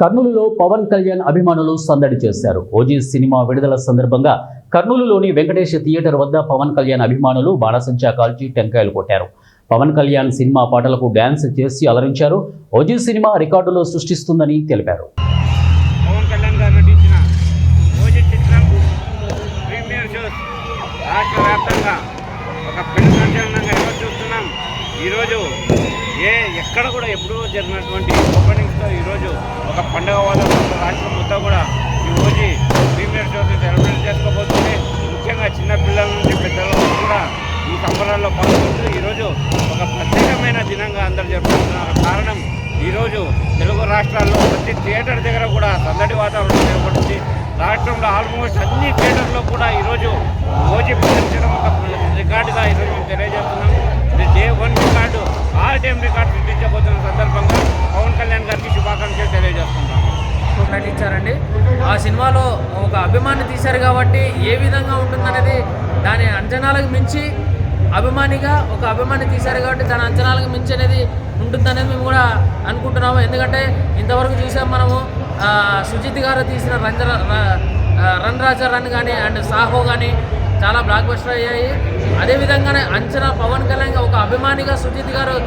కర్నూలులో పవన్ కళ్యాణ్ అభిమానులు సందడి చేశారు. ఓజీ సినిమా విడుదల సందర్భంగా కర్నూలులోని వెంకటేష్ థియేటర్ వద్ద పవన్ కళ్యాణ్ అభిమానులు బాణసంచా కాల్చి టెంకాయలు కొట్టారు. పవన్ కళ్యాణ్ సినిమా పాటలకు డ్యాన్స్ చేసి అలరించారు. ఓజీ సినిమా రికార్డులు సృష్టిస్తుందని తెలిపారు. పవన్ కళ్యాణ్ గారు నటించిన ఓజీ చిత్రం ప్రీమియర్ షోస్ రాష్ట్ర వ్యాప్తంగా ఒక పెద్ద సంచలనంగా ఎవరు చూస్తున్నాం. ఈరోజు ఎక్కడ కూడా ఎప్పుడూ జరిగినటువంటి ఓపెనింగ్స్తో ఈరోజు ఒక పండుగ వాతావరణంలో రాష్ట్రం మొత్తం కూడా ఈ ఓజీ ప్రీమియర్ షోస్ని సెలబ్రేట్ చేసుకోబోతుంది. ముఖ్యంగా చిన్నపిల్లల నుంచి పెద్దల వరకు కూడా ఈ సంబరాల్లో పాల్గొంటూ ఈరోజు ఒక ప్రత్యేకమైన దినంగా అందరూ జరుపుకుంటున్నారు. కారణం ఈరోజు తెలుగు రాష్ట్రాల్లో ప్రతి థియేటర్ దగ్గర కూడా సందడి వాతావరణం ఏర్పడుతుంది. రాష్ట్రంలో ఆల్మోస్ట్ అన్ని థియేటర్లో కూడా ఈరోజు ఓజీ ప్రదర్శించడం ఒక రికార్డుగా ఈరోజు మేము తెలియజేస్తున్నాం. ఇది day 1 record, all time record సృష్టించబోతున్న సందర్భంగా పవన్ కళ్యాణ్ గారికి శుభాకాంక్షలు తెలియజేస్తున్నాం. నటించారండి. ఆ సినిమాలో ఒక అభిమాని తీశారు కాబట్టి ఏ విధంగా ఉంటుందనేది దాని అంచనాలకు మించి అభిమానిగా ఒక అభిమాని తీశారు కాబట్టి దాని అంచనాలకు మించి అనేది ఉంటుందనేది మేము కూడా అనుకుంటున్నాము. ఎందుకంటే ఇంతవరకు చూసాం మనము సుజిత్ గారు తీసిన రన్ రాజా రన్ కానీ అండ్ సాహో కానీ చాలా బ్లాక్ బస్టర్ అయ్యాయి. అదేవిధంగానే అంచనా పవన్ కళ్యాణ్ ఒక అభిమానిగా సుజిత్ గారు